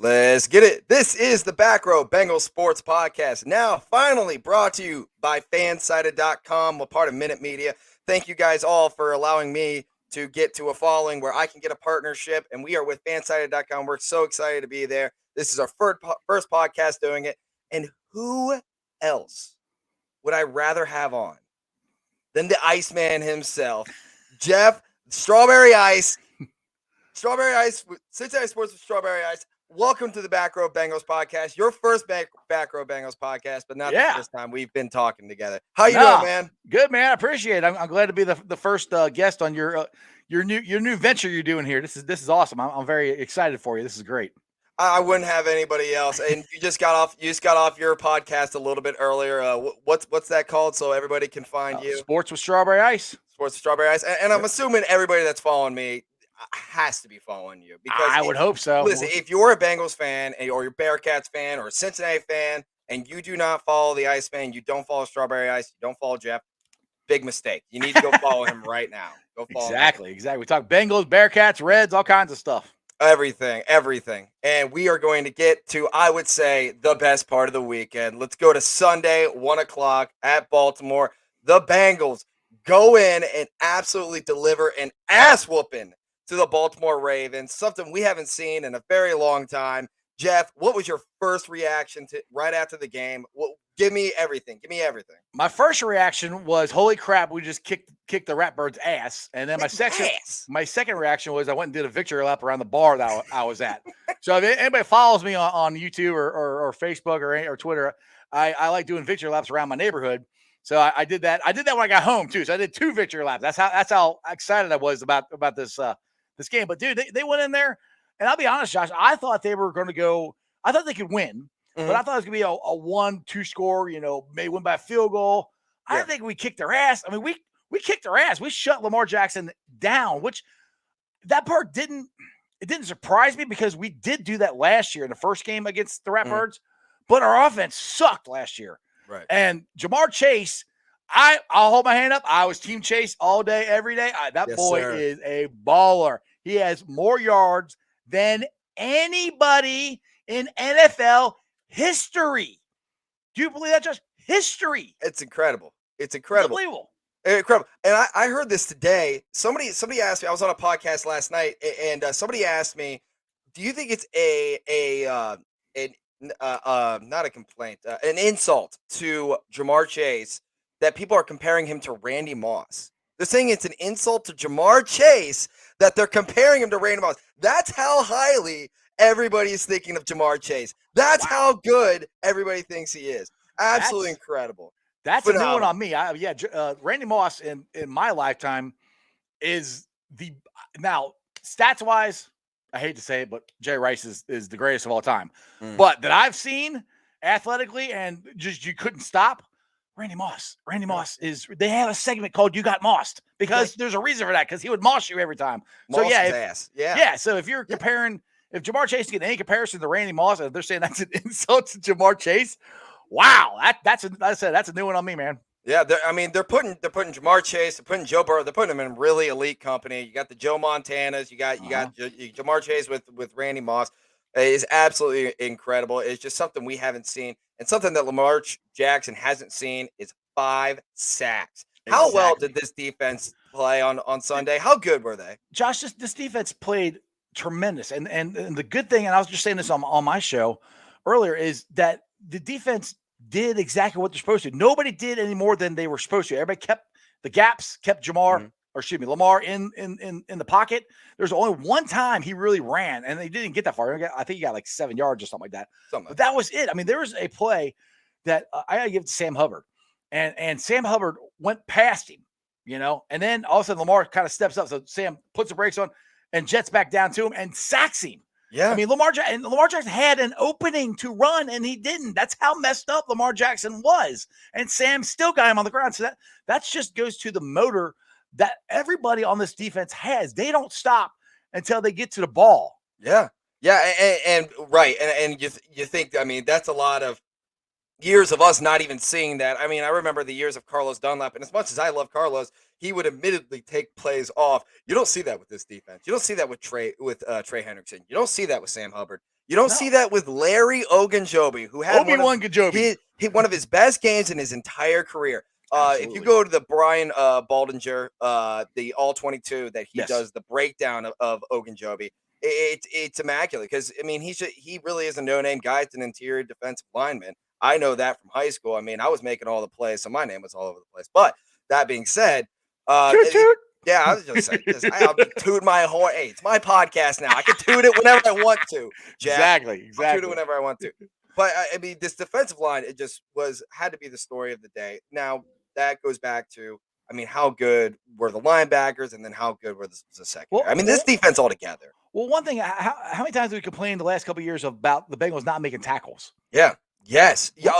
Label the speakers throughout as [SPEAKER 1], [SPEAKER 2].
[SPEAKER 1] Let's get it. This is the Back Row Bengals Sports Podcast, now finally brought to you by fansided.com, a part of Minute Media. Thank you guys all for allowing me to get to a following where I can get a partnership, and we are with fansided.com. We're so excited to be there. This is our first podcast doing it, and who else would I rather have on than the Iceman himself, Jeff Strawberry Ice, Cincinnati Sports with Strawberry Ice. Welcome to the Back Row Bengals podcast. Your first Back Row Bengals podcast, but not the first time we've been talking together. How you doing, man?
[SPEAKER 2] Good, man. I appreciate it. I'm glad to be the first guest on your new venture you're doing here. This is awesome. I'm very excited for you. This is great.
[SPEAKER 1] I wouldn't have anybody else. And you just got off your podcast a little bit earlier. What's that called so everybody can find you?
[SPEAKER 2] Sports with Strawberry Ice.
[SPEAKER 1] Sports with Strawberry Ice. And I'm assuming everybody that's following me has to be following you, because
[SPEAKER 2] I would hope so.
[SPEAKER 1] Listen, if you're a Bengals fan or you're Bearcats fan or a Cincinnati fan and you do not follow the Iceman, you don't follow Strawberry Ice, you don't follow Jeff, big mistake. You need to go follow him right now. Go follow him.
[SPEAKER 2] Exactly. We talk Bengals, Bearcats, Reds, all kinds of stuff.
[SPEAKER 1] Everything. And we are going to get to, I would say, the best part of the weekend. Let's go to Sunday, 1 o'clock at Baltimore. The Bengals go in and absolutely deliver an ass whooping to the Baltimore Ravens, something we haven't seen in a very long time. Jeff, what was your first reaction to right after the game? Give me everything.
[SPEAKER 2] My first reaction was, holy crap, we just kicked the Ratbirds' ass. And then my second reaction was I went and did a victory lap around the bar that I was at. So if anybody follows me on YouTube or Facebook or Twitter, I like doing victory laps around my neighborhood. So I did that. I did that when I got home too. So I did 2 victory laps. That's how excited I was about this game. But dude, they went in there, and I'll be honest, Josh, I thought they were going to go. I thought they could win, but I thought it was going to be a 1-2 score. May win by a field goal. Yeah. I didn't think we kicked their ass. I mean, we kicked their ass. We shut Lamar Jackson down, which that part didn't surprise me, because we did do that last year in the first game against the Ratbirds, but our offense sucked last year.
[SPEAKER 1] Right.
[SPEAKER 2] And Jamar Chase, I'll hold my hand up. I was Team Chase all day, every day. That boy is a baller. He has more yards than anybody in NFL history. Do you believe that, Josh? History.
[SPEAKER 1] It's incredible.
[SPEAKER 2] Unbelievable.
[SPEAKER 1] Incredible. And I heard this today. Somebody asked me, I was on a podcast last night, and somebody asked me, do you think it's not a complaint, an insult to Jamar Chase that people are comparing him to Randy Moss? They're saying it's an insult to Jamar Chase that they're comparing him to Randy Moss. That's how highly everybody is thinking of Jamar Chase. That's how good everybody thinks he is. Absolutely incredible.
[SPEAKER 2] That's phenomenal. A new one on me. Randy Moss in my lifetime is now stats wise, I hate to say it, but Jay Rice is the greatest of all time. But that I've seen athletically and just you couldn't stop, Randy Moss. They have a segment called You Got Mossed, because there's a reason for that, because he would moss you every time.
[SPEAKER 1] Moss his ass.
[SPEAKER 2] Yeah. So if you're comparing, if Jamar Chase can get any comparison to Randy Moss, and they're saying that's an insult to Jamar Chase, wow, that's a new one on me, man.
[SPEAKER 1] Yeah, they're putting Jamar Chase, they're putting Joe Burrow, they're putting him in really elite company. You got the Joe Montanas, you got Jamar Chase with Randy Moss. It is absolutely incredible. It's just something we haven't seen, and something that Lamar Jackson hasn't seen is 5 sacks. Exactly. How well did this defense play on Sunday? How good were they?
[SPEAKER 2] Josh, this defense played tremendous, and the good thing, and I was just saying this on my show earlier, is that the defense did exactly what they're supposed to. Nobody did any more than they were supposed to. Everybody kept the gaps, kept Lamar in the pocket. There's only one time he really ran, and they didn't get that far. I think he got like 7 yards or something like that. But that was it. I mean, there was a play that I got to give to Sam Hubbard, and Sam Hubbard went past him, and then all of a sudden Lamar kind of steps up. So Sam puts the brakes on and jets back down to him and sacks him.
[SPEAKER 1] Yeah.
[SPEAKER 2] I mean, Lamar Jackson had an opening to run, and he didn't. That's how messed up Lamar Jackson was. And Sam still got him on the ground. So that just goes to the motor that everybody on this defense has. They don't stop until they get to the ball.
[SPEAKER 1] Yeah. Yeah. And right. And you think, I mean, that's a lot of years of us not even seeing that. I mean, I remember the years of Carlos Dunlap, and as much as I love Carlos, he would admittedly take plays off. You don't see that with this defense. You don't see that with Trey Hendrickson. You don't see that with Sam Hubbard. You don't
[SPEAKER 2] No.
[SPEAKER 1] see that with Larry Ogunjobi, who had
[SPEAKER 2] Obi-Wan Kenobi.
[SPEAKER 1] one of his best games in his entire career. If you go to the Brian Baldinger, the All 22 that he does the breakdown of Ogunjobi, it's immaculate because I mean he really is a no-name guy. It's an interior defensive lineman. I know that from high school. I mean, I was making all the plays, so my name was all over the place. But that being said,
[SPEAKER 2] toot, toot.
[SPEAKER 1] Yeah, I was just saying, I'll toot my horn. Hey, it's my podcast now. I can toot it whenever I want to. Jack.
[SPEAKER 2] Exactly.
[SPEAKER 1] I'll toot it whenever I want to. But I mean, this defensive line, it just had to be the story of the day. Now that goes back to, I mean, how good were the linebackers, and then how good were the secondary? I mean, this defense altogether.
[SPEAKER 2] Well, one thing, how many times have we complained the last couple of years about the Bengals not making tackles?
[SPEAKER 1] Yeah. Yes. Yeah.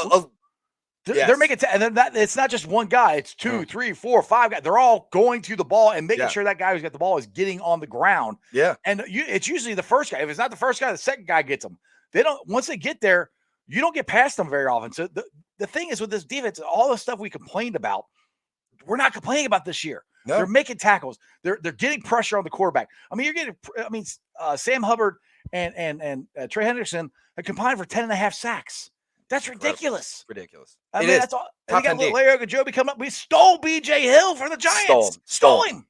[SPEAKER 2] They're making, and then it's not just one guy. It's 2, 3, 4, 5 guys. They're all going to the ball and making sure that guy who's got the ball is getting on the ground.
[SPEAKER 1] Yeah.
[SPEAKER 2] And it's usually the first guy. If it's not the first guy, the second guy gets them. They don't, once they get there, you don't get past them very often. So the thing is with this defense, all the stuff we complained about, we're not complaining about this year. No. They're making tackles. They're getting pressure on the quarterback. I mean, Sam Hubbard and Trey Henderson have combined for 10.5 sacks. That's ridiculous.
[SPEAKER 1] Ridiculous.
[SPEAKER 2] I mean, that's all. And you got Larry Ogunjobi coming up. We stole B.J. Hill for the Giants. Stole him.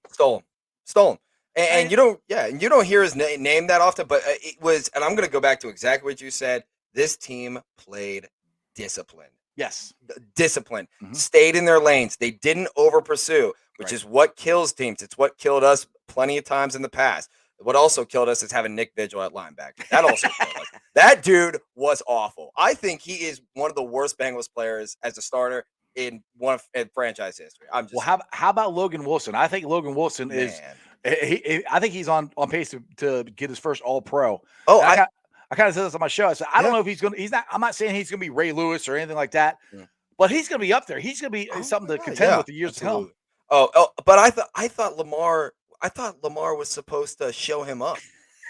[SPEAKER 1] And you don't hear his name that often, but it was, and I'm going to go back to exactly what you said. This team played disciplined.
[SPEAKER 2] Yes.
[SPEAKER 1] Disciplined. Mm-hmm. Stayed in their lanes. They didn't over pursue, which is what kills teams. It's what killed us plenty of times in the past. What also killed us is having Nick Vigil at linebacker. That also killed us. That dude was awful. I think he is one of the worst Bengals players as a starter in franchise history.
[SPEAKER 2] How about Logan Wilson? I think Logan Wilson is. I think he's on pace to get his first All-Pro.
[SPEAKER 1] Oh,
[SPEAKER 2] I kind of said this on my show. I said I don't know if he's going to. He's not. I'm not saying he's going to be Ray Lewis or anything like that, but he's going to be up there. He's going to be something to contend with the years to come.
[SPEAKER 1] But I thought Lamar was supposed to show him up.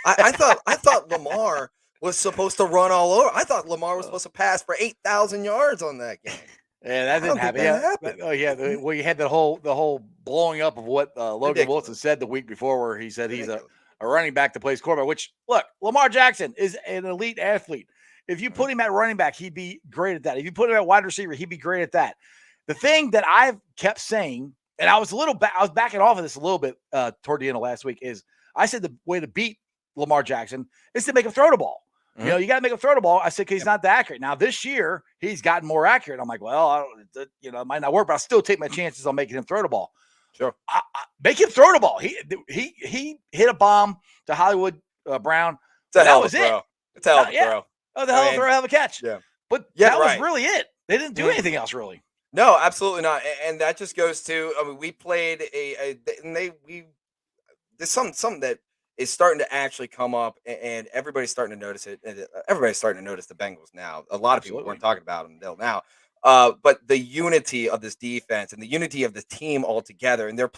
[SPEAKER 1] I thought Lamar was supposed to run all over. I thought Lamar was supposed to pass for 8,000 yards on that game.
[SPEAKER 2] Yeah, that didn't happen. Oh yeah, well, you had the whole blowing up of what Logan Wilson said the week before, where he said he's a running back that plays quarterback. Which, look, Lamar Jackson is an elite athlete. If you put him at running back, he'd be great at that. If you put him at wide receiver, he'd be great at that. The thing that I've kept saying, and I was backing off of this a little bit toward the end of last week, is I said the way to beat Lamar Jackson is to make him throw the ball. Mm-hmm. You got to make him throw the ball. I said, because he's not that accurate. Now, this year, he's gotten more accurate. I'm like, well, it might not work, but I'll still take my chances on making him throw the ball.
[SPEAKER 1] Sure.
[SPEAKER 2] Make him throw the ball. He hit a bomb to Hollywood Brown.
[SPEAKER 1] That was it. It's a hell of a throw.
[SPEAKER 2] Oh, the hell of a throw, hell of a catch.
[SPEAKER 1] Yeah.
[SPEAKER 2] But that was really it. They didn't do anything else, really.
[SPEAKER 1] No, absolutely not. And that just goes to, I mean, we played there's something that is starting to actually come up, and everybody's starting to notice it. Everybody's starting to notice the Bengals now. A lot of people weren't talking about them until now. But the unity of this defense and the unity of the team altogether, and they're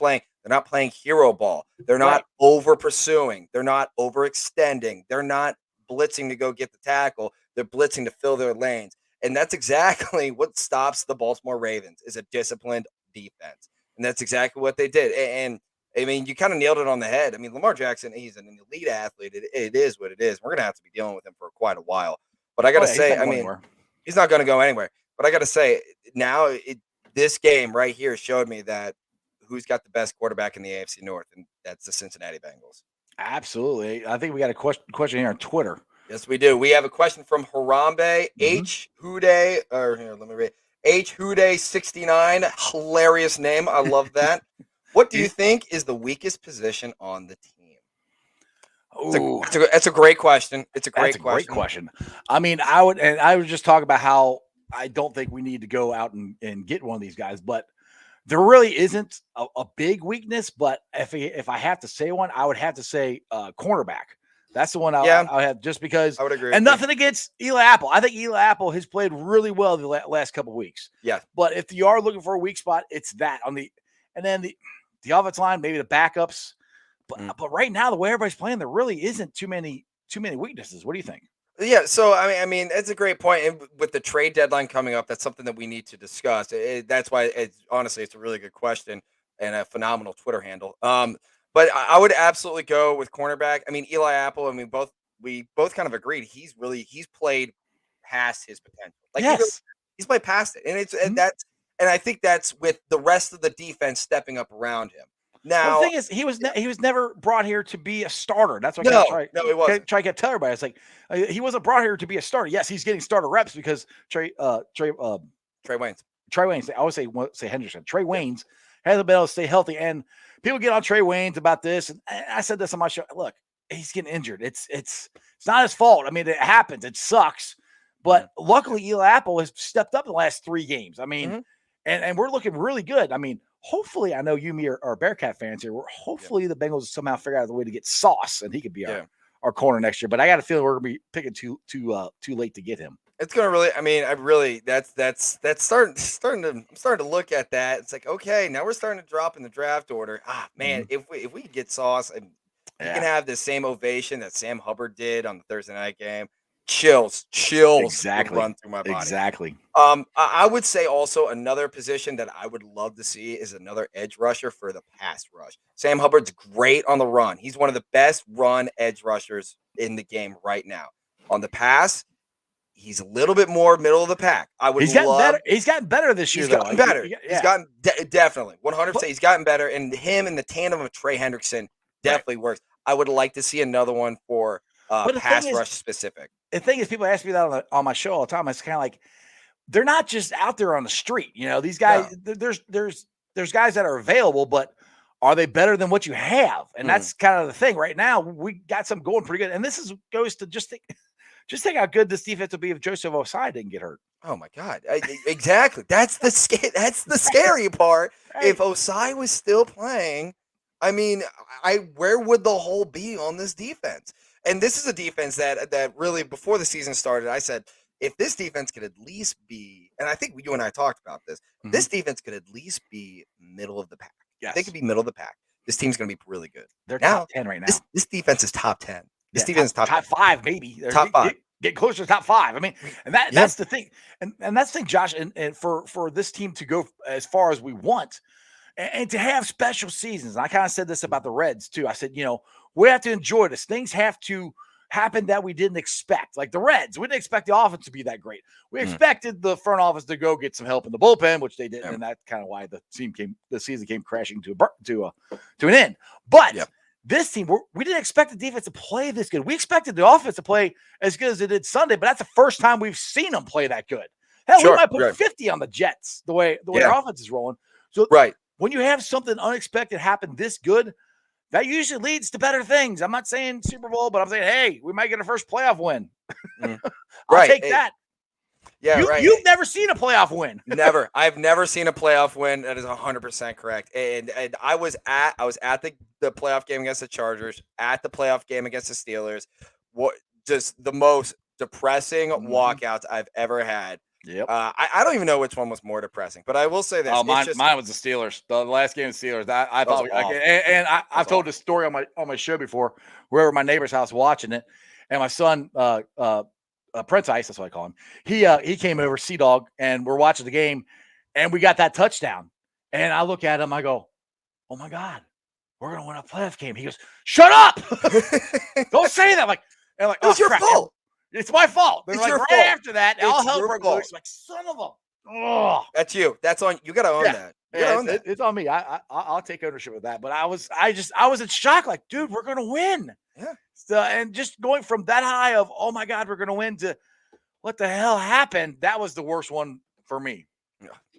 [SPEAKER 1] not playing hero ball. They're not over pursuing. They're not overextending. They're not blitzing to go get the tackle. They're blitzing to fill their lanes. And that's exactly what stops the Baltimore Ravens, is a disciplined defense. And that's exactly what they did. And I mean, you kind of nailed it on the head. I mean, Lamar Jackson, he's an elite athlete. It is what it is. We're going to have to be dealing with him for quite a while. But I got to say, I mean, he's not going to go anywhere. But I got to say, now this game right here showed me that who's got the best quarterback in the AFC North, and that's the Cincinnati Bengals.
[SPEAKER 2] Absolutely. I think we got a question here on Twitter.
[SPEAKER 1] Yes, we do. We have a question from Harambe H. Hude, or here, let me read. H. Hude 69. Hilarious name. I love that. What do you think is the weakest position on the team? It's a great question. It's a great question.
[SPEAKER 2] I mean, I would just talk about how I don't think we need to go out and get one of these guys, but there really isn't a big weakness. But if I have to say one, I would have to say cornerback. That's the one I would have, just because.
[SPEAKER 1] I would agree.
[SPEAKER 2] And nothing against Eli Apple. I think Eli Apple has played really well the last couple of weeks.
[SPEAKER 1] Yeah.
[SPEAKER 2] But if you are looking for a weak spot, it's that and then the offensive line, maybe the backups. But right now, the way everybody's playing, there really isn't too many weaknesses. What do you think?
[SPEAKER 1] Yeah, so I mean, it's a great point. And with the trade deadline coming up, that's something that we need to discuss. That's why it's a really good question and a phenomenal Twitter handle. But I would absolutely go with cornerback. I mean, Eli Apple. I mean, both we both kind of agreed he's played past his potential. Like
[SPEAKER 2] yes.
[SPEAKER 1] he's played past it, and
[SPEAKER 2] Mhm.
[SPEAKER 1] and I think that's with the rest of the defense stepping up around him.
[SPEAKER 2] Well, the
[SPEAKER 1] Now,
[SPEAKER 2] thing is, he was never brought here to be a starter. That's what I
[SPEAKER 1] no,
[SPEAKER 2] try
[SPEAKER 1] no, it wasn't.
[SPEAKER 2] try to get tell everybody. It's like he wasn't brought here to be a starter. Yes, he's getting starter reps because Trey
[SPEAKER 1] Waynes.
[SPEAKER 2] I always say Henderson. Trey Waynes hasn't been able to stay healthy, and people get on Trey Waynes about this. And I said this on my show. Look, he's getting injured. It's not his fault. I mean, it happens. It sucks. But luckily, Eli Apple has stepped up in the last 3 games. I mean, and we're looking really good. I mean, hopefully, I know you, me, are Bearcat fans here. Hopefully, the Bengals somehow figure out the way to get Sauce, and he could be our corner next year. But I got a feeling we're going to be picking too late to get him.
[SPEAKER 1] It's gonna really. I mean, I really. That's starting to. I'm starting to look at that. It's like, okay, now we're starting to drop in the draft order. Ah, man, if we could get Sauce and he can have the same ovation that Sam Hubbard did on the Thursday night game, chills
[SPEAKER 2] Exactly.
[SPEAKER 1] run through my body.
[SPEAKER 2] Exactly.
[SPEAKER 1] I would say also another position that I would love to see is another edge rusher for the pass rush. Sam Hubbard's great on the run. He's one of the best run edge rushers in the game right now. On the pass, he's a little bit more middle of the pack.
[SPEAKER 2] He's gotten better this year.
[SPEAKER 1] He's gotten better. He's gotten definitely 100%. He's gotten better, and him and the tandem of Trey Hendrickson definitely works. I would like to see another one for pass rush specific.
[SPEAKER 2] The thing is, people ask me that on my show all the time. It's kind of like they're not just out there on the street. You know, these guys. No. There's guys that are available, but are they better than what you have? And that's kind of the thing. Right now, we got some going pretty good, and this goes to just think how good this defense would be if Joseph Osai didn't get hurt.
[SPEAKER 1] Oh my God! Exactly. That's the scary part. Right. If Osai was still playing, I mean, where would the hole be on this defense? And this is a defense that really, before the season started, I said, if this defense could at least be, and I think you and I talked about this, this defense could at least be middle of the pack.
[SPEAKER 2] Yes.
[SPEAKER 1] They could be middle of the pack. This team's going to be really good.
[SPEAKER 2] They're top 10 right now.
[SPEAKER 1] This defense is top 10. This defense is top
[SPEAKER 2] 5, maybe.
[SPEAKER 1] Top 5.
[SPEAKER 2] Get closer to top 5. I mean, and that's the thing. And that's the thing, Josh, and for this team to go as far as we want and to have special seasons. And I kind of said this about the Reds too. I said, we have to enjoy this. Things have to happen that we didn't expect. Like the Reds, we didn't expect the offense to be that great. We expected the front office to go get some help in the bullpen, which they didn't, and that's kind of why the season came crashing to an end. But this team, we didn't expect the defense to play this good. We expected the offense to play as good as it did Sunday, but that's the first time we've seen them play that good. Hell, we might put 50 on the Jets the way our offense is rolling. So when you have something unexpected happen this good, that usually leads to better things. I'm not saying Super Bowl, but I'm saying, hey, we might get our first playoff win. I'll take that.
[SPEAKER 1] Yeah,
[SPEAKER 2] You've never seen a playoff win.
[SPEAKER 1] Never. I've never seen a playoff win. That is 100% correct. And I was at the playoff game against the Chargers, at the playoff game against the Steelers. What just the most depressing walkouts I've ever had.
[SPEAKER 2] Yep.
[SPEAKER 1] I don't even know which one was more depressing, but I will say this.
[SPEAKER 2] Oh, mine was the Steelers. The last game of the Steelers. I thought, I've told this story on my show before. We were at my neighbor's house watching it, and my son, Prince Ice, that's what I call him. He came over, Sea Dog, and we're watching the game, and we got that touchdown. And I look at him, I go, "Oh my God, we're gonna win a playoff game." He goes, "Shut up! Don't say that!" I'm like,
[SPEAKER 1] it's your fault.
[SPEAKER 2] It's my fault. They're
[SPEAKER 1] it's
[SPEAKER 2] like
[SPEAKER 1] your
[SPEAKER 2] right
[SPEAKER 1] fault.
[SPEAKER 2] after that, all hell broke loose. Like, son of a. Oh.
[SPEAKER 1] That's you. That's on you. Got to own that.
[SPEAKER 2] It's on me. I'll take ownership of that. But I was in shock. Like, dude, we're gonna win.
[SPEAKER 1] Yeah.
[SPEAKER 2] So, and just going from that high of oh my God, we're gonna win to what the hell happened? That was the worst one for me.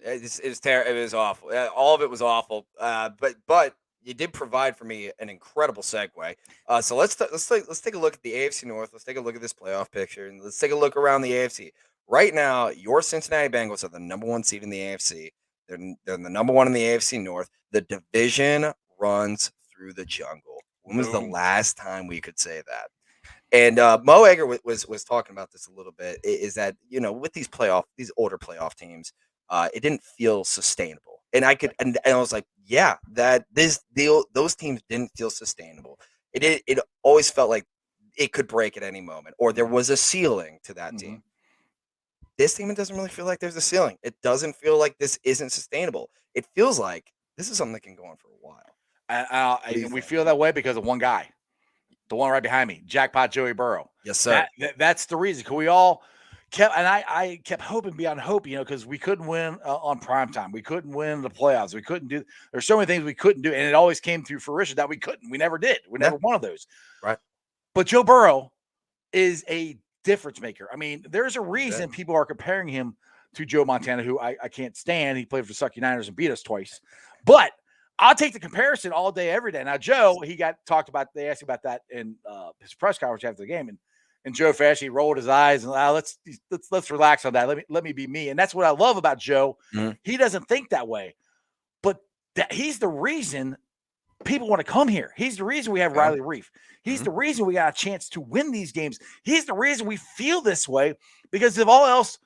[SPEAKER 1] It was terrible. It was awful. All of it was awful. But you did provide for me an incredible segue. So let's take a look at the AFC North. Let's take a look at this playoff picture, and let's take a look around the AFC. Right now, your Cincinnati Bengals are the number 1 seed in the AFC. They're the number 1 in the AFC North. The division runs through the jungle. When was the last time we could say that? And Mo Egger was talking about this a little bit. Is that with these older playoff teams, it didn't feel sustainable. And I was like, yeah, that those teams didn't feel sustainable. It always felt like it could break at any moment, or there was a ceiling to that team. This team, it doesn't really feel like there's a ceiling. It doesn't feel like this isn't sustainable. It feels like this is something that can go on for a while.
[SPEAKER 2] And we feel that way because of one guy. the one right behind me, Jackpot Joey Burrow.
[SPEAKER 1] Yes, sir.
[SPEAKER 2] That's the reason. Because we all kept, and I kept hoping beyond hope, because we couldn't win on primetime. We couldn't win the playoffs. We couldn't do. There's so many things we couldn't do, and it always came through fruition that we couldn't. We never did. We never one of those.
[SPEAKER 1] Right.
[SPEAKER 2] But Joe Burrow is a difference maker. I mean, there's a reason people are comparing him to Joe Montana, who I can't stand. He played for the Sucky Niners and beat us twice. But I'll take the comparison all day, every day. Now, Joe, he got talked about. They asked him about that in his press conference after the game, and Joe Fash, he rolled his eyes and let's relax on that. Let me be me, and that's what I love about Joe. Mm-hmm. He doesn't think that way, but he's the reason people want to come here. He's the reason we have Riley Reef. He's the reason we got a chance to win these games. He's the reason we feel this way, because if all else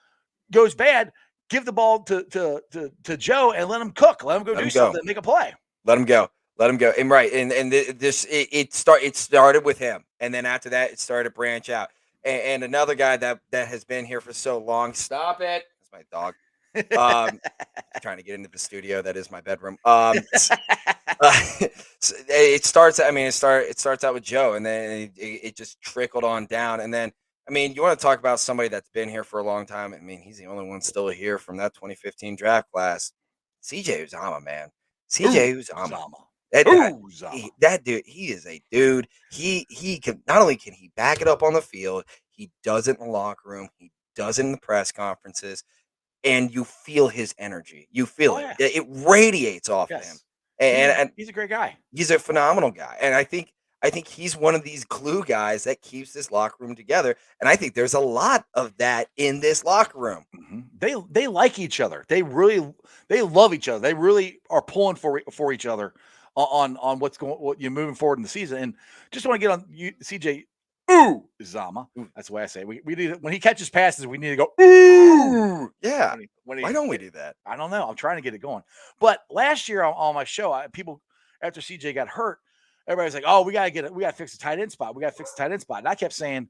[SPEAKER 2] goes bad, give the ball to Joe and let him cook. Let him go do something, make a play.
[SPEAKER 1] Let him go. Let him go. And right. And this it started with him. And then after that, it started to branch out. And another guy that has been here for so long. Stop it. That's my dog. Trying to get into the studio. That is my bedroom. It starts out with Joe, and then it just trickled on down. And then, I mean, you want to talk about somebody that's been here for a long time. I mean, he's the only one still here from that 2015 draft class. CJ Uzomah, man. CJ Uzomah. That dude, he is a dude. He can, not only can he back it up on the field, he does it in the locker room, he does it in the press conferences, and you feel his energy. You feel it. Yeah. It radiates off him. And
[SPEAKER 2] he's a great guy.
[SPEAKER 1] He's a phenomenal guy. And I think he's one of these glue guys that keeps this locker room together. And I think there's a lot of that in this locker room.
[SPEAKER 2] Mm-hmm. They like each other. They love each other. They really are pulling for each other on what you're moving forward in the season. And just want to get on you, CJ. Uzomah. That's the way I say it. We need, when he catches passes, we need to go ooh.
[SPEAKER 1] Yeah. Why don't we do that?
[SPEAKER 2] I don't know. I'm trying to get it going. But last year on my show, people, after CJ got hurt, everybody's like, "Oh, we gotta fix the tight end spot. We gotta fix the tight end spot." And I kept saying,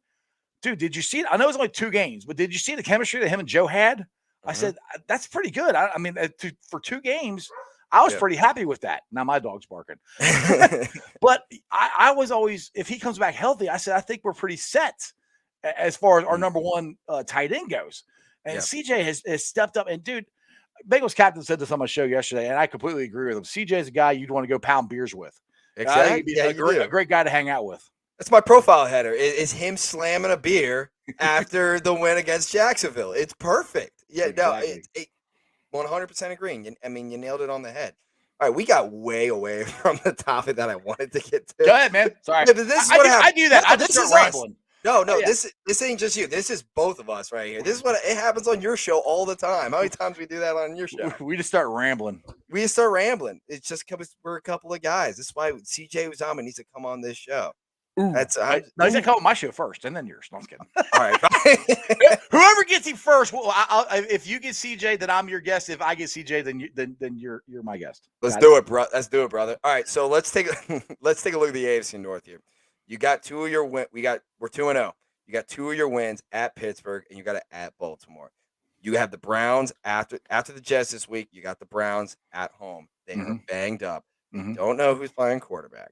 [SPEAKER 2] "Dude, did you see it? I know it was only 2 games, but did you see the chemistry that him and Joe had?" Mm-hmm. I said, "That's pretty good." I mean, for 2 games, I was pretty happy with that. Now my dog's barking, but I was always, if he comes back healthy, I said, I think we're pretty set as far as our number 1 tight end goes. And CJ has stepped up. And dude, Bengals captain said this on my show yesterday, and I completely agree with him. CJ is a guy you'd want to go pound beers with.
[SPEAKER 1] Exactly.
[SPEAKER 2] A great guy to hang out with.
[SPEAKER 1] That's my profile header. Is him slamming a beer after the win against Jacksonville. It's perfect. Yeah, exactly. No, 100% agreeing. I mean, you nailed it on the head. All right, we got way away from the topic that I wanted to get to.
[SPEAKER 2] Go ahead, man. Sorry. Yeah, but this is I do that. I just start rambling.
[SPEAKER 1] No, this ain't just you. This is both of us right here. This is what it happens on your show all the time. How many times we do that on your show?
[SPEAKER 2] We just start rambling.
[SPEAKER 1] It's just because we're a couple of guys. That's why CJ Uzomah needs to come on this show.
[SPEAKER 2] No, he's gonna come on my show first, and then yours. No, I'm kidding.
[SPEAKER 1] All right,
[SPEAKER 2] whoever gets him first. Well, if you get CJ, then I'm your guest. If I get CJ, then you're my guest.
[SPEAKER 1] Let's do it, bro. Let's do it, brother. All right, so let's take a look at the AFC North here. You got 2 of your wins. We're 2-0. You got 2 of your wins at Pittsburgh, and you got it at Baltimore. You have the Browns after the Jets this week. You got the Browns at home. They are banged up. You don't know who's playing quarterback.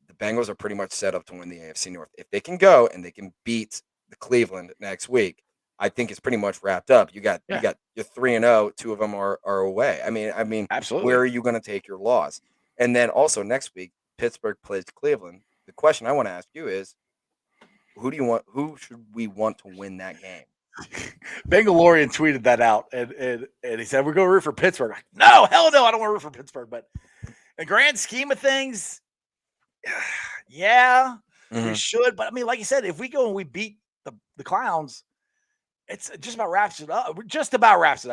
[SPEAKER 1] The Bengals are pretty much set up to win the AFC North. If they can go and they can beat the Cleveland next week, I think it's pretty much wrapped up. You got your 3-0. 2 of them are away. I mean,
[SPEAKER 2] absolutely.
[SPEAKER 1] Where are you going to take your loss? And then also next week, Pittsburgh plays Cleveland. The question I want to ask you is, who should we want to win that game?
[SPEAKER 2] Bengalorian tweeted that out, and he said, we're going to root for Pittsburgh. No, hell no, I don't want to root for Pittsburgh. But in the grand scheme of things, we should. But I mean, like you said, if we go and we beat the Clowns, it's just about wraps it up.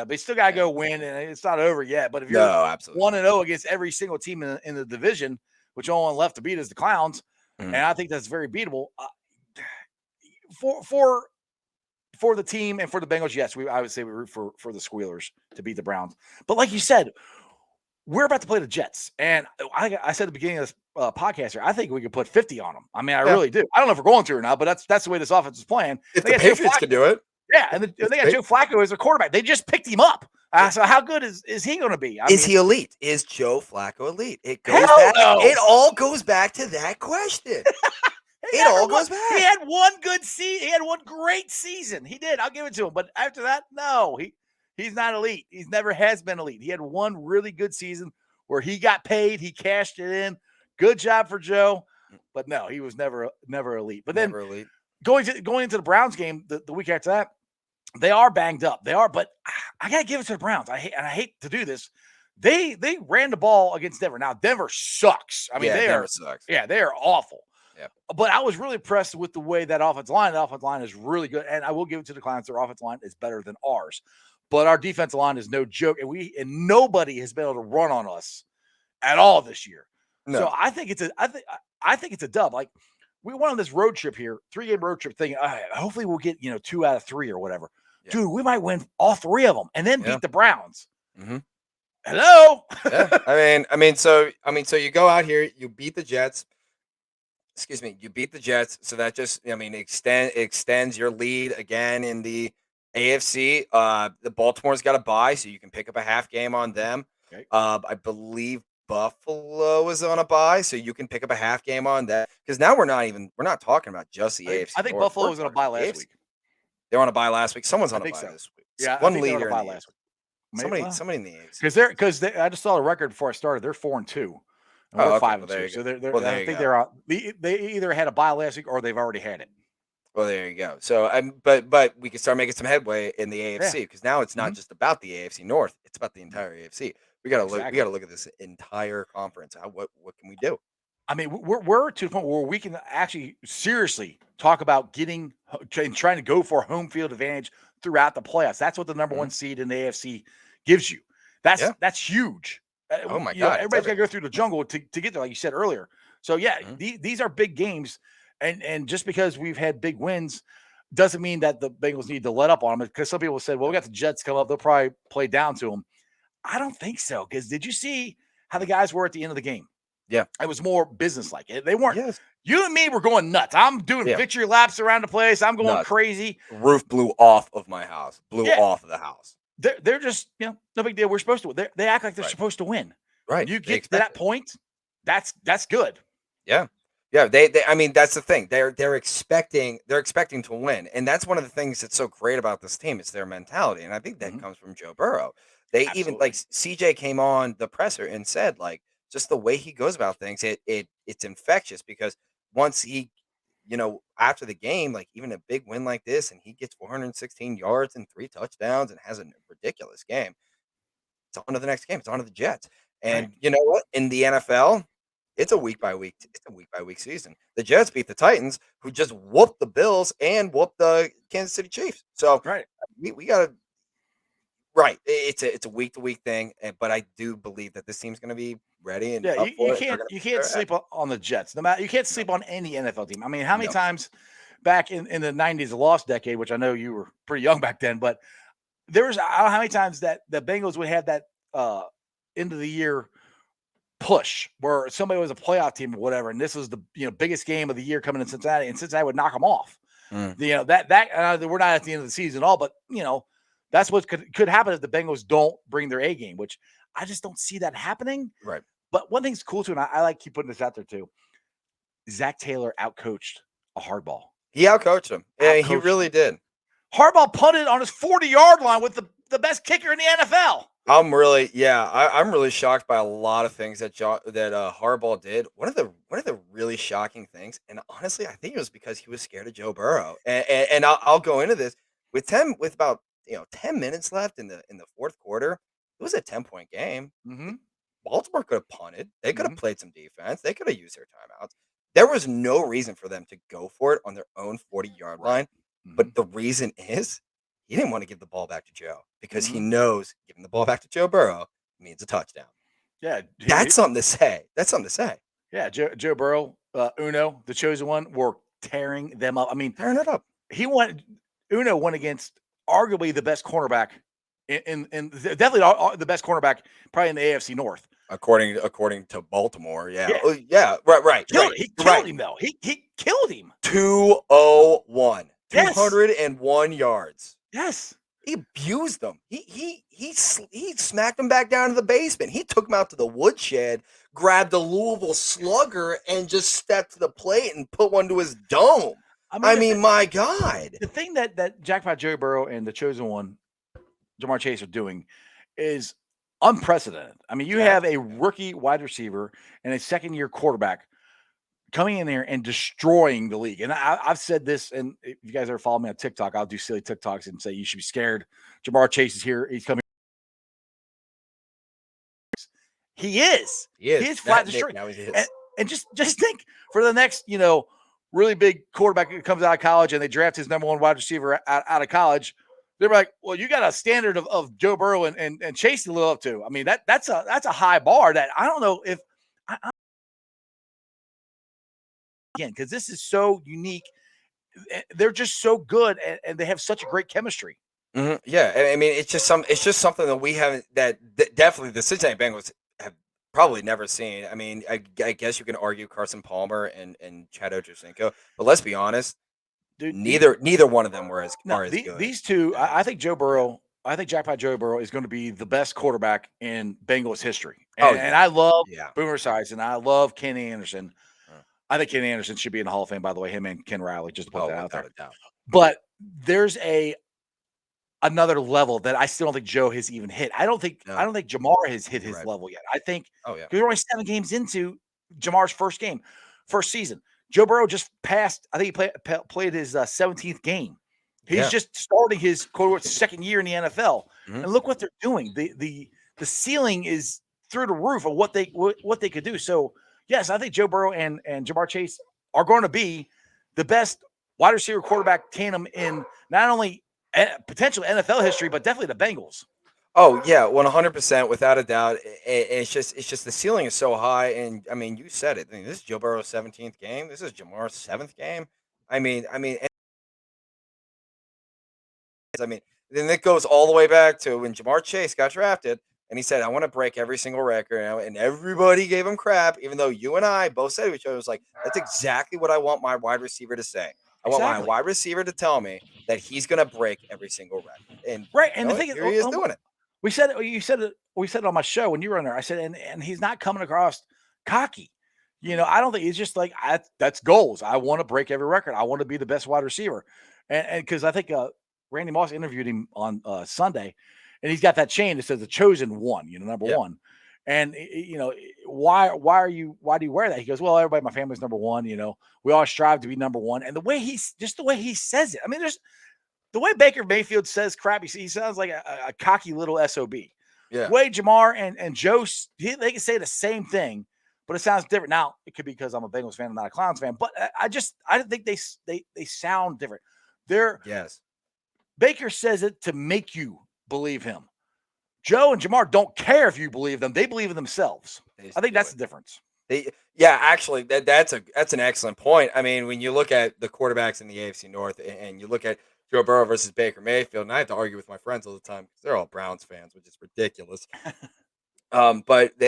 [SPEAKER 2] They still got to go win, and it's not over yet. But if you're 1-0 against every single team in the division, which only one left to beat is the Clowns, and I think that's very beatable. For the team and for the Bengals, yes, I would say we root for the Squealers to beat the Browns. But like you said, we're about to play the Jets, and I said at the beginning of this podcast here, I think we could put 50 on them. I mean, I really do. I don't know if we're going to or not, but that's the way this offense is playing.
[SPEAKER 1] If the Patriots can do it,
[SPEAKER 2] and they got Joe Flacco as a quarterback. They just picked him up. So how good is he going to be?
[SPEAKER 1] Is he elite? Is Joe Flacco elite? It all goes back to that question. It all goes back.
[SPEAKER 2] He had one good season. He had one great season. He did. I'll give it to him. But after that, no, he's not elite. He's never has been elite. He had one really good season where he got paid. He cashed it in. Good job for Joe. But no, he was never elite. But then
[SPEAKER 1] elite.
[SPEAKER 2] going into the Browns game the week after that, they are banged up. They are, but I gotta give it to the Browns. I hate to do this. They ran the ball against Denver. Now Denver sucks. I mean,
[SPEAKER 1] Denver sucks.
[SPEAKER 2] Yeah, they are awful.
[SPEAKER 1] Yeah.
[SPEAKER 2] But I was really impressed with the way that offensive line is really good. And I will give it to the Lions. Their offensive line is better than ours. But our defensive line is no joke. And nobody has been able to run on us at all this year. No. So I think it's a dub. Like, we went on this road trip here, 3-game road trip thing. Hopefully we'll get 2 out of 3 or whatever. Yeah. Dude, we might win all 3 of them and then beat the Browns.
[SPEAKER 1] Mm-hmm.
[SPEAKER 2] Hello.
[SPEAKER 1] Yeah. I mean, so you go out here, you beat the Jets. Excuse me, you beat the Jets, so that just extends your lead again in the AFC. The Baltimore's got a bye, so you can pick up a half game on them. Okay. I believe Buffalo is on a bye, so you can pick up a half game on that. Because now we're not talking about just the AFC.
[SPEAKER 2] I think Buffalo was on a bye last week.
[SPEAKER 1] They were on a bye last week. Someone's on a bye this week.
[SPEAKER 2] Yeah,
[SPEAKER 1] one leader
[SPEAKER 2] in the last week.
[SPEAKER 1] Somebody in the AFC.
[SPEAKER 2] Because I just saw the record before I started. They're 4-2. And we're 5-2. So I think they're out. They either had a bye last week or they've already had it.
[SPEAKER 1] Well, there you go. So, but we can start making some headway in the AFC because now it's not just about the AFC North; it's about the entire AFC. We got to look. We got to look at this entire conference. What can we do?
[SPEAKER 2] I mean, we're to the point where we can actually seriously talk about trying to go for home field advantage throughout the playoffs. That's what the number one seed in the AFC gives you. That's huge.
[SPEAKER 1] Oh my God!
[SPEAKER 2] Everybody's got to go through the jungle to get there, like you said earlier. So yeah, these are big games, and just because we've had big wins doesn't mean that the Bengals need to let up on them. Because some people said, "Well, we got the Jets come up; they'll probably play down to them." I don't think so. Because did you see how the guys were at the end of the game?
[SPEAKER 1] Yeah,
[SPEAKER 2] it was more businesslike. They weren't.
[SPEAKER 1] Yes.
[SPEAKER 2] You and me were going nuts. I'm doing victory laps around the place. I'm going crazy.
[SPEAKER 1] Roof blew off of my house. Off of the house.
[SPEAKER 2] They're just, no big deal. We're supposed to. They act like they're supposed to win.
[SPEAKER 1] Right.
[SPEAKER 2] You get to that point. That's good.
[SPEAKER 1] Yeah. Yeah. They I mean, that's the thing. They're expecting to win, and that's one of the things that's so great about this team. It's their mentality, and I think that comes from Joe Burrow. They even CJ came on the presser and said just the way he goes about things, it's infectious because once he. After the game, even a big win like this, and he gets 416 yards and 3 touchdowns and has a ridiculous game. It's on to the next game. It's on to the Jets. And you know what? In the NFL, it's a week by week season. The Jets beat the Titans, who just whooped the Bills and whooped the Kansas City Chiefs. So we got to. Right, it's a week to week thing, but I do believe that this team's going to be ready. And
[SPEAKER 2] you can't sleep on the Jets. No matter, you can't sleep on any NFL team. I mean, how many times back in the 90s, the lost decade, which I know you were pretty young back then, but there was I don't know how many times that the Bengals would have that end of the year push where somebody was a playoff team or whatever, and this was the biggest game of the year coming in Cincinnati, and Cincinnati would knock them off. That we're not at the end of the season at all, but that's what could happen if the Bengals don't bring their A game, which I just don't see that happening.
[SPEAKER 1] Right.
[SPEAKER 2] But one thing's cool too, and I like keep putting this out there too. Zach Taylor outcoached a hardball.
[SPEAKER 1] He outcoached him. Yeah, he really did.
[SPEAKER 2] Hardball punted on his 40-yard line with the best kicker in the NFL.
[SPEAKER 1] I'm really shocked by a lot of things that Harbaugh did. One of the really shocking things, and honestly, I think it was because he was scared of Joe Burrow. And I'll go into this with about 10 minutes left in the fourth quarter. It was a 10-point game. Mm-hmm. Baltimore could have punted. They could have played some defense. They could have used their timeouts. There was no reason for them to go for it on their own 40-yard line. Mm-hmm. But the reason is he didn't want to give the ball back to Joe because he knows giving the ball back to Joe Burrow means a touchdown.
[SPEAKER 2] Yeah.
[SPEAKER 1] That's something to say.
[SPEAKER 2] Yeah, Joe Burrow, Uno, the chosen one, were tearing them up. I mean,
[SPEAKER 1] tearing it up.
[SPEAKER 2] Uno went against arguably the best cornerback in definitely the best cornerback probably in the AFC North.
[SPEAKER 1] According to Baltimore, right.
[SPEAKER 2] He killed him though. He killed him.
[SPEAKER 1] 201. 201 yards.
[SPEAKER 2] Yes.
[SPEAKER 1] He abused them. He smacked him back down to the basement. He took him out to the woodshed, grabbed a Louisville Slugger, and just stepped to the plate and put one to his dome. I mean, my God.
[SPEAKER 2] The thing that Jackpot Joe Burrow and the chosen one, Jamar Chase, are doing is unprecedented. I mean, you have a rookie wide receiver and a second-year quarterback coming in there and destroying the league. And I've said this, and if you guys ever follow me on TikTok, I'll do silly TikToks and say you should be scared. Jamar Chase is here. He's coming. He is.
[SPEAKER 1] He is
[SPEAKER 2] flat destroying.
[SPEAKER 1] Now he is.
[SPEAKER 2] And just think for the next, really big quarterback that comes out of college and they draft his number one wide receiver out of college. They're like, well, you got a standard of Joe Burrow and Chase to live up to. I mean, that's a high bar that I don't know if again, because this is so unique. They're just so good and they have such a great chemistry.
[SPEAKER 1] Mm-hmm. Yeah. I mean, it's just something that we haven't, that definitely the Cincinnati Bengals have probably never seen. I mean, I guess you can argue Carson Palmer and Chad Ochocinco, but let's be honest, dude, neither one of them were as good.
[SPEAKER 2] These two, I think Jackpot Joe Burrow is going to be the best quarterback in Bengals history. And I love Boomer Esiason, and I love Kenny Anderson. I think Kenny Anderson should be in the Hall of Fame, by the way, him and Ken Riley, just to put that out there. But there's another level that I still don't think Joe has even hit. I don't think Jamar has hit his level yet. I think because we're only 7 games into Jamar's first season. Joe Burrow just passed. I think he played his 17th game. He's just starting his quote second year in the NFL, and look what they're doing. The ceiling is through the roof of what they could do. So yes, I think Joe Burrow and Jamar Chase are going to be the best wide receiver quarterback tandem in not only potential NFL history, but definitely the Bengals.
[SPEAKER 1] Oh yeah, 100%, without a doubt. It's just the ceiling is so high, and I mean, you said it. I mean, this is Joe Burrow's 17th game. This is Jamar's 7th game. I mean, then it goes all the way back to when Jamar Chase got drafted, and he said, "I want to break every single record," and everybody gave him crap, even though you and I both said to each other, "It was like that's exactly what I want my wide receiver to say. I want my wide receiver to tell me that he's going to break every single record." And
[SPEAKER 2] the thing
[SPEAKER 1] here he is doing it.
[SPEAKER 2] We said it on my show when you were on there. I said, and he's not coming across cocky. I don't think he's just like, that's goals. I want to break every record. I want to be the best wide receiver. And because I think Randy Moss interviewed him on Sunday, and he's got that chain that says the chosen one, number one. And why do you wear that? He goes, well, everybody in my family's number one. We all strive to be number one. And the way he says it, I mean, the way Baker Mayfield says crap, he sounds like a cocky little SOB.
[SPEAKER 1] Yeah.
[SPEAKER 2] The way Jamar and Joe, they can say the same thing, but it sounds different. Now, it could be because I'm a Bengals fan and not a Clowns fan, but I think they sound different. Baker says it to make you believe him. Joe and Jamar don't care if you believe them. They believe in themselves. I think that's the difference.
[SPEAKER 1] Actually, that's an excellent point. I mean, when you look at the quarterbacks in the AFC North and you look at Joe Burrow versus Baker Mayfield, and I have to argue with my friends all the time because they're all Browns fans, which is ridiculous. But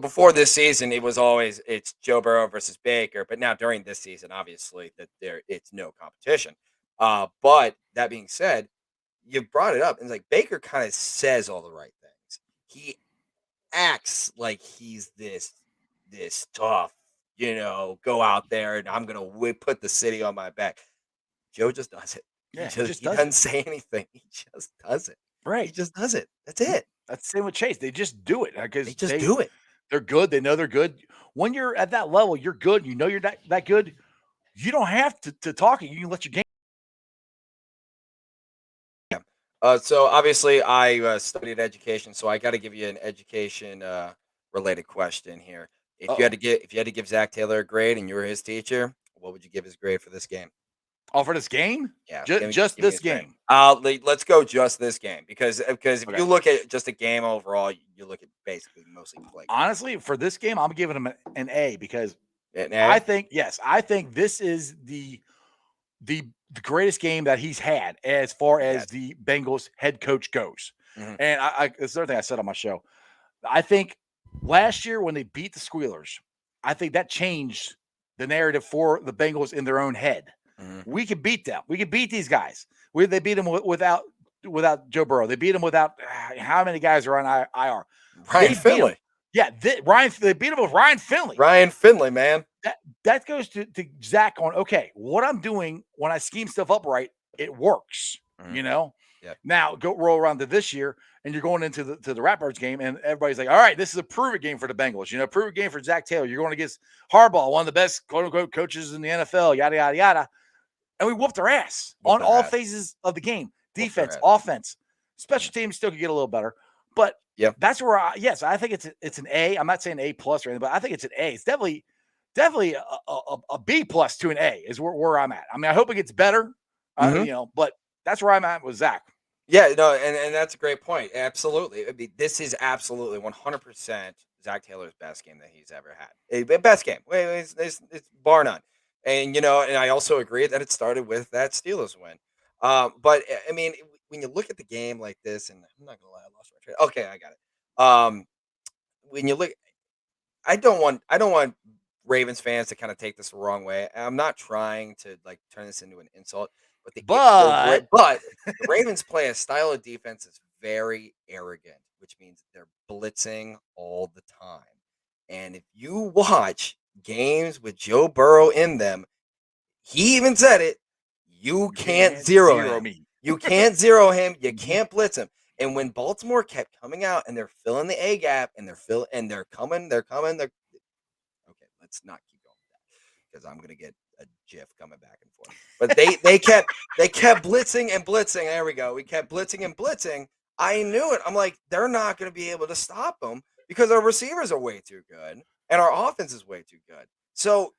[SPEAKER 1] before this season, it's Joe Burrow versus Baker. But now during this season, obviously it's no competition. But that being said, you brought it up, and it's like Baker kind of says all the right things. He acts like he's this tough, go out there and I'm gonna put the city on my back. Joe just does it.
[SPEAKER 2] Yeah,
[SPEAKER 1] he doesn't say anything. He just does it.
[SPEAKER 2] Right.
[SPEAKER 1] He just does it. That's it.
[SPEAKER 2] That's the same with Chase. They just do it because
[SPEAKER 1] they just do it.
[SPEAKER 2] They're good. They know they're good. When you're at that level, you're good. You know you're that good. You don't have to talk it. You can let your game.
[SPEAKER 1] So obviously I studied education, so I got to give you an education related question here. If you had to give Zach Taylor a grade and you were his teacher, what would you give his grade for this game?
[SPEAKER 2] Oh, for this game?
[SPEAKER 1] Yeah,
[SPEAKER 2] just this game.
[SPEAKER 1] Let's go just this game because if you look at just a game overall, you look at basically mostly play.
[SPEAKER 2] Honestly, for this game, I'm giving him an A because
[SPEAKER 1] an A?
[SPEAKER 2] I think this is the greatest game that he's had as far as the Bengals head coach goes. Mm-hmm. And it's the other thing I said on my show. I think last year when they beat the Squealers, I think that changed the narrative for the Bengals in their own head. Mm-hmm. We could beat them. We could beat these guys. They beat them without Joe Burrow. They beat him without how many guys are on IR?
[SPEAKER 1] Ryan Finley.
[SPEAKER 2] Yeah, they beat him with Ryan Finley.
[SPEAKER 1] Ryan Finley, man.
[SPEAKER 2] That goes to Zach on, okay, what I'm doing when I scheme stuff up right, it works, you know?
[SPEAKER 1] Yep.
[SPEAKER 2] Now go roll around to this year, and you're going into the Ratbirds game, and everybody's like, all right, this is a prove-it game for the Bengals. You know, prove-it game for Zach Taylor. You're going against Harbaugh, one of the best, quote-unquote, coaches in the NFL, yada, yada, yada. And we whooped their ass on all phases of the game. Defense, offense. Special teams still could get a little better. But that's where, I think it's an A. I'm not saying A plus or anything, but I think it's an A. It's definitely a B plus to an A is where I'm at. I mean, I hope it gets better, you know, but that's where I'm at with Zach.
[SPEAKER 1] Yeah, no, and that's a great point. Absolutely. I mean, this is absolutely 100% Zach Taylor's best game that he's ever had. Best game. It's bar none. And, you know, and I also agree that it started with that Steelers win. But, I mean, when you look at the game like this, and I'm not going to lie, I lost my train. Okay, I got it. When you look, I don't want Ravens fans to kind of take this the wrong way. I'm not trying to, like, turn this into an insult. But the Ravens play a style of defense that's very arrogant, which means they're blitzing all the time. And if you watch games with Joe Burrow in them, he even said it, you can't zero him. You can't zero him. You can't blitz him. And when Baltimore kept coming out and they're filling the A gap and they're coming. Okay, let's not keep going with that because I'm gonna get a GIF coming back and forth. But they kept blitzing and blitzing. There we go. We kept blitzing and blitzing. I knew it. I'm like, they're not going to be able to stop them because our receivers are way too good and our offense is way too good. So,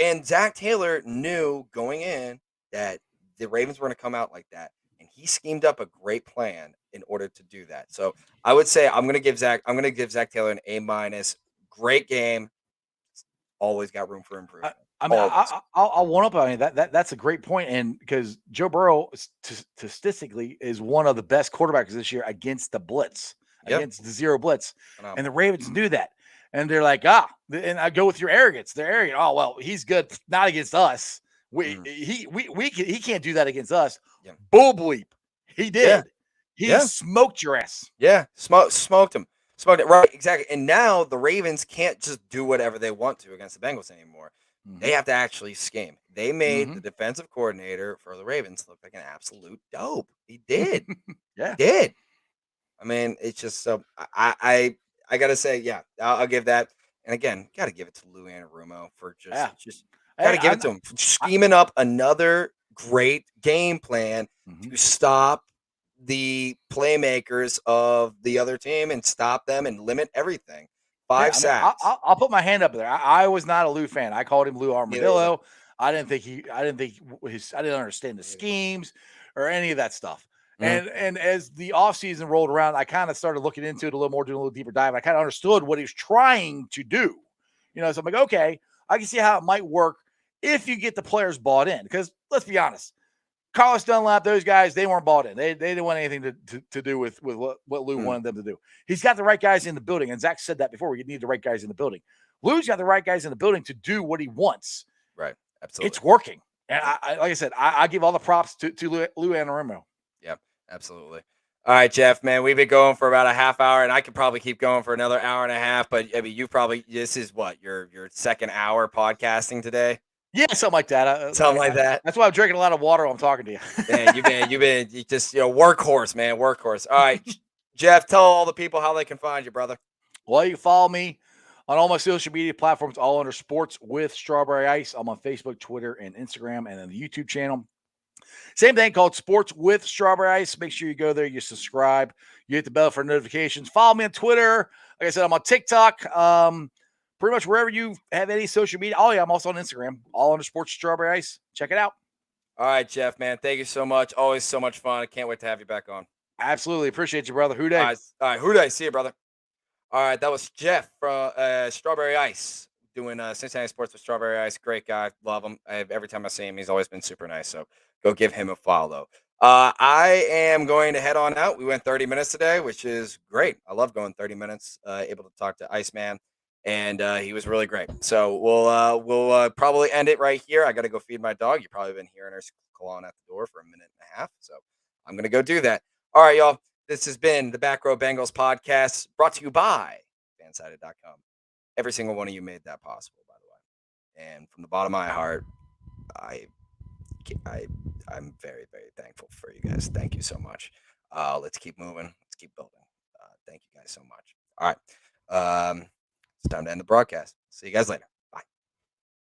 [SPEAKER 1] and Zach Taylor knew going in that the Ravens were going to come out like that, and he schemed up a great plan in order to do that. So, I would say I'm going to give Zach Taylor an A-. Great game. Always got room for improvement.
[SPEAKER 2] I mean, I'll one up. I mean, that's a great point, and because Joe Burrow statistically is one of the best quarterbacks this year against the blitz, against the zero blitz, and the Ravens knew that, and they're like, and I go with your arrogance. They're arrogant. Oh well, he's good, not against us. He can't do that against us. Yeah. Bull bleep, he did. Yeah. He smoked your ass.
[SPEAKER 1] Yeah, smoked him. Smoked it, right, exactly. And now the Ravens can't just do whatever they want to against the Bengals anymore. Mm-hmm. They have to actually scheme. They made the defensive coordinator for the Ravens look like an absolute dope. He did. He did. I mean, it's just so I gotta say, I'll give that. And again, gotta give it to Lou Anarumo for just gotta give it to him for scheming up another great game plan to stop the playmakers of the other team and stop them and limit everything. 5 sacks.
[SPEAKER 2] I'll put my hand up there. I was not a Lou fan. I called him Lou Armadillo. I didn't understand the schemes or any of that stuff. And as the offseason rolled around, I kind of started looking into it a little more, doing a little deeper dive. I kind of understood what he was trying to do. You know, so I'm like, okay, I can see how it might work if you get the players bought in. Because let's be honest, Carlos Dunlap, those guys, they weren't bought in. They didn't want anything to do with what Lou wanted them to do. He's got the right guys in the building, and Zach said that before. We need the right guys in the building. Lou's got the right guys in the building to do what he wants.
[SPEAKER 1] Right, absolutely.
[SPEAKER 2] It's working. And like I said, I give all the props to Lou Anarumo.
[SPEAKER 1] Yep, absolutely. All right, Jeff, man, we've been going for about a half hour, and I could probably keep going for another hour and a half, but I mean, this is what, your second hour podcasting today?
[SPEAKER 2] Yeah, something like that.
[SPEAKER 1] Something like that.
[SPEAKER 2] That's why I'm drinking a lot of water while I'm talking to you.
[SPEAKER 1] Man, you've been just workhorse, man, workhorse. All right, Jeff, tell all the people how they can find you, brother.
[SPEAKER 2] Well, you can follow me on all my social media platforms, all under Sports with Strawberry Ice. I'm on Facebook, Twitter, and Instagram, and then the YouTube channel. Same thing, called Sports with Strawberry Ice. Make sure you go there, you subscribe, you hit the bell for notifications. Follow me on Twitter. Like I said, I'm on TikTok. Pretty much wherever you have any social media. Oh, yeah, I'm also on Instagram, all under Sports Strawberry Ice. Check it out.
[SPEAKER 1] All right, Jeff, man. Thank you so much. Always so much fun. I can't wait to have you back on.
[SPEAKER 2] Absolutely. Appreciate you, brother. Who day?
[SPEAKER 1] All right, who day? See you, brother. All right, that was Jeff from Strawberry Ice doing Cincinnati Sports with Strawberry Ice. Great guy. Love him. Every time I see him, he's always been super nice. So go give him a follow. I am going to head on out. We went 30 minutes today, which is great. I love going 30 minutes, able to talk to Iceman. And he was really great. So we'll probably end it right here. I got to go feed my dog. You've probably been hearing her clawing at the door for a minute and a half. So I'm going to go do that. All right, y'all. This has been the Back Row Bengals podcast, brought to you by fansided.com. Every single one of you made that possible, by the way. And from the bottom of my heart, I'm very, very thankful for you guys. Thank you so much. Let's keep moving. Let's keep building. Thank you guys so much. All right. It's time to end the broadcast. See you guys later.